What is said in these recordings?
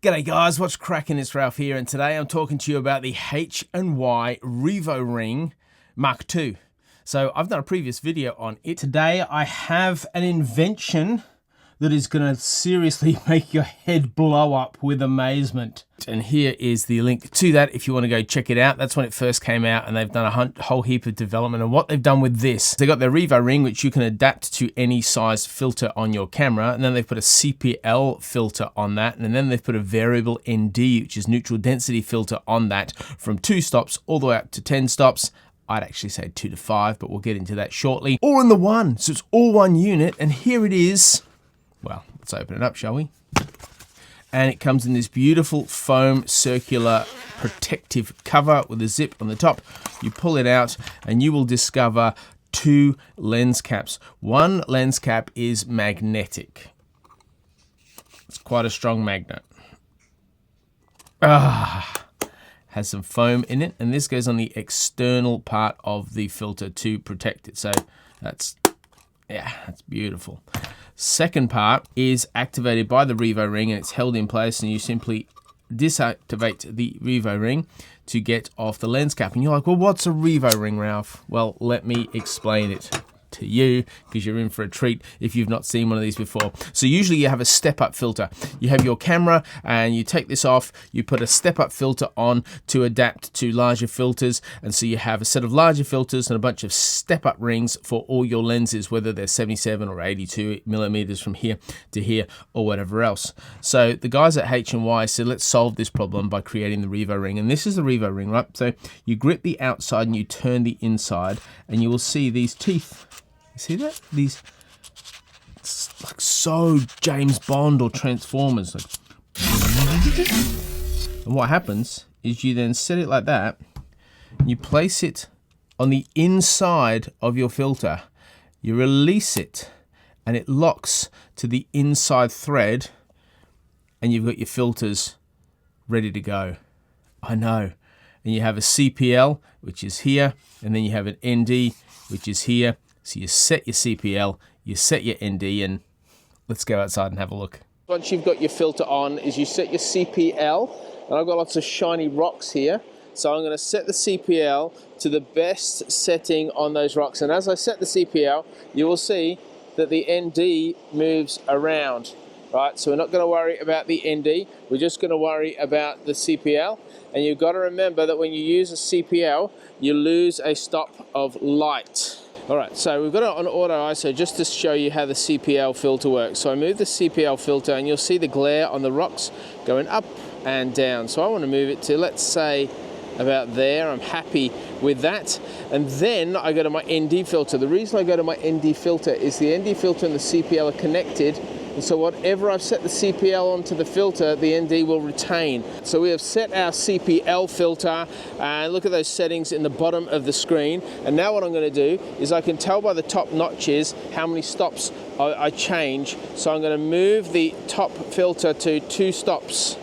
G'day guys, what's cracking? It's Ralph here, and today I'm talking to you about the H&Y REVORING Mark II. So I've done a previous video on it. Today I have an invention that is going to seriously make your head blow up with amazement. And here is the link to that if you want to go check it out. That's when it first came out, and they've done a whole heap of development. And what they've done with this, they got their REVORING, which you can adapt to any size filter on your camera, and then they've put a CPL filter on that, and then they've put a variable ND, which is neutral density filter, on that from 2 stops all the way up to 10 stops. I'd actually say 2 to 5, but we'll get into that shortly. All in the one, so it's all one unit, and here it is. Well, let's open it up, shall we? And it comes in this beautiful foam circular protective cover with a zip on the top. You pull it out and you will discover 2 lens caps. One lens cap is magnetic. It's quite a strong magnet. Has some foam in it, and this goes on the external part of the filter to protect it. So that's beautiful. Second part is activated by the REVORING, and it's held in place, and you simply disactivate the REVORING to get off the lens cap. And you're like, well, what's a REVORING, Ralph? Well, let me explain it to you, because you're in for a treat if you've not seen one of these before. So usually you have a step-up filter. You have your camera and you take this off, you put a step-up filter on to adapt to larger filters, and so you have a set of larger filters and a bunch of step-up rings for all your lenses, whether they're 77 or 82 millimeters from here to here or whatever else. So the guys at H&Y said, let's solve this problem by creating the REVORING, and this is the REVORING, right? So you grip the outside and you turn the inside, and you will see these teeth. See that? These, it's like so James Bond or Transformers. Like. And what happens is you then set it like that, you place it on the inside of your filter, you release it, and it locks to the inside thread, and you've got your filters ready to go. I know. And you have a CPL, which is here, and then you have an ND, which is here. So you set your CPL, you set your ND, and let's go outside and have a look. Once you've got your filter on, is you set your CPL, and I've got lots of shiny rocks here. So I'm going to set the CPL to the best setting on those rocks. And as I set the CPL, you will see that the ND moves around, right? So we're not going to worry about the ND. We're just going to worry about the CPL. And you've got to remember that when you use a CPL, you lose a stop of light. All right, so we've got it on auto ISO just to show you how the CPL filter works. So I move the CPL filter, and you'll see the glare on the rocks going up and down. So I want to move it to, let's say, about there. I'm happy with that. And then I go to my ND filter. The reason I go to my ND filter is the ND filter and the CPL are connected. And so whatever I've set the CPL onto the filter, the ND will retain. So we have set our CPL filter, and look at those settings in the bottom of the screen. And now what I'm going to do is I can tell by the top notches how many stops I change. So I'm going to move the top filter to 2 stops.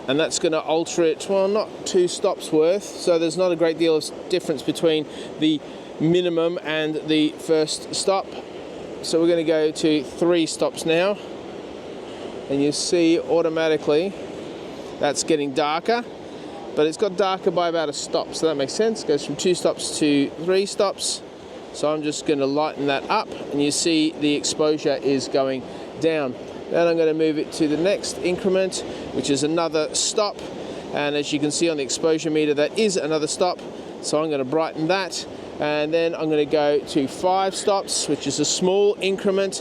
And that's going to alter it, well, not 2 stops worth. So there's not a great deal of difference between the minimum and the first stop. So we're going to go to 3 stops now, and you see automatically that's getting darker, but it's got darker by about a stop, so that makes sense. It goes from 2 stops to 3 stops. So I'm just going to lighten that up, and you see the exposure is going down. Then I'm going to move it to the next increment, which is another stop, and as you can see on the exposure meter, that is another stop. So I'm going to brighten that. And then I'm going to go to 5 stops, which is a small increment,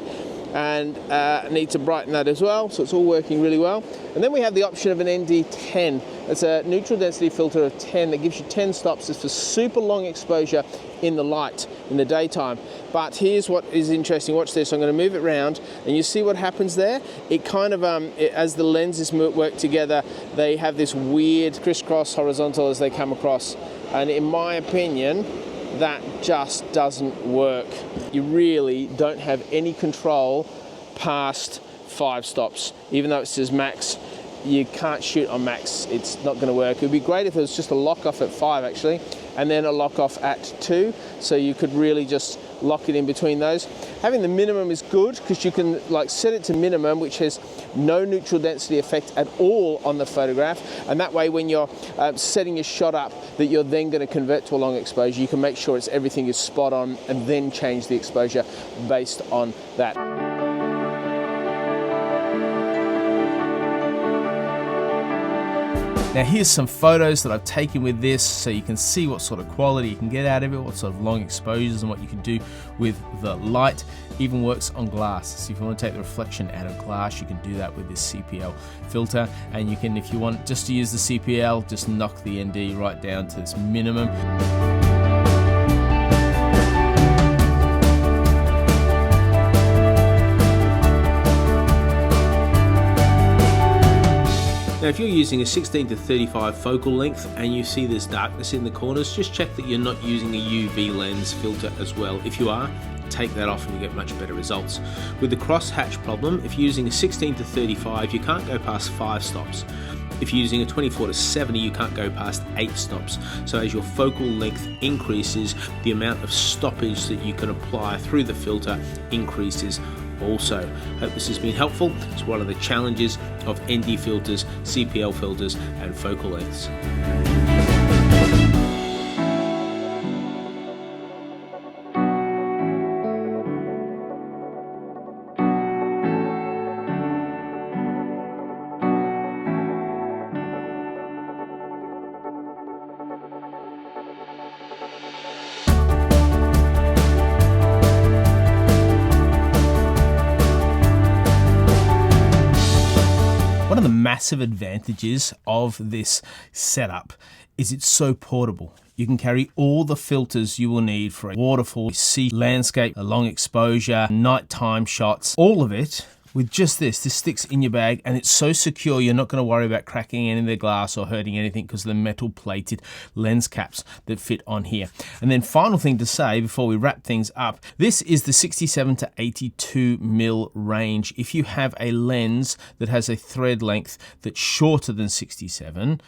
and I need to brighten that as well. So it's all working really well. And then we have the option of an ND10. It's a neutral density filter of 10 that gives you 10 stops. It's for super long exposure in the light, in the daytime. But here's what is interesting. Watch this. I'm going to move it around, and you see what happens there? It kind of, as the lenses work together, they have this weird crisscross horizontal as they come across. And in my opinion, that just doesn't work. You really don't have any control past 5 stops. Even though it says max, you can't shoot on max. It's not going to work. It would be great if it was just a lock off at 5 actually, and then a lock off at 2, so you could really just lock it in between those. Having the minimum is good because you can like set it to minimum, which has no neutral density effect at all on the photograph, and that way when you're setting your shot up that you're then going to convert to a long exposure, you can make sure everything is spot on and then change the exposure based on that. Now here's some photos that I've taken with this so you can see what sort of quality you can get out of it, what sort of long exposures and what you can do with the light. Even works on glass. So if you want to take the reflection out of glass, you can do that with this CPL filter, and you can, if you want just to use the CPL, just knock the ND right down to its minimum. Now if you're using a 16 to 35 focal length and you see there's darkness in the corners, just check that you're not using a UV lens filter as well. If you are, take that off and you get much better results. With the crosshatch problem, if you're using a 16 to 35, you can't go past 5 stops. If you're using a 24 to 70, you can't go past 8 stops. So as your focal length increases, the amount of stoppage that you can apply through the filter increases also. Hope this has been helpful. It's one of the challenges of ND filters, CPL filters, and focal lengths. One of the massive advantages of this setup is it's so portable. You can carry all the filters you will need for a waterfall, sea landscape, a long exposure, nighttime shots, all of it with just this. This sticks in your bag and it's so secure you're not going to worry about cracking any of the glass or hurting anything because of the metal plated lens caps that fit on here. And then final thing to say before we wrap things up, this is the 67 to 82 mil range. If you have a lens that has a thread length that's shorter than 67,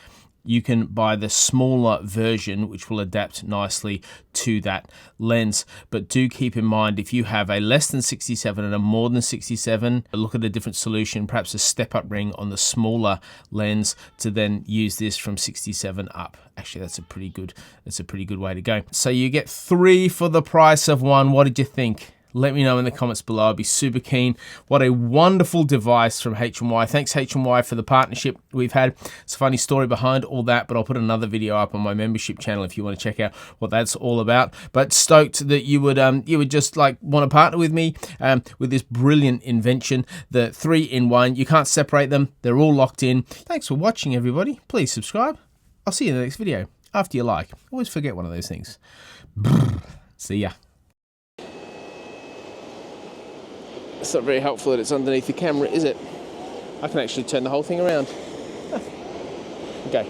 you can buy the smaller version, which will adapt nicely to that lens. But do keep in mind, if you have a less than 67 and a more than 67, look at a different solution, perhaps a step-up ring on the smaller lens to then use this from 67 up. Actually, that's a pretty good way to go. So you get 3 for the price of 1. What did you think? Let me know in the comments below. I'd be super keen. What a wonderful device from H&Y. Thanks H&Y for the partnership we've had. It's a funny story behind all that, but I'll put another video up on my membership channel if you want to check out what that's all about. But stoked that you would just like want to partner with me with this brilliant invention, the 3-in-1. You can't separate them. They're all locked in. Thanks for watching, everybody. Please subscribe. I'll see you in the next video. After you like. Always forget one of those things. See ya. It's not very helpful that it's underneath the camera, is it? I can actually turn the whole thing around. Okay.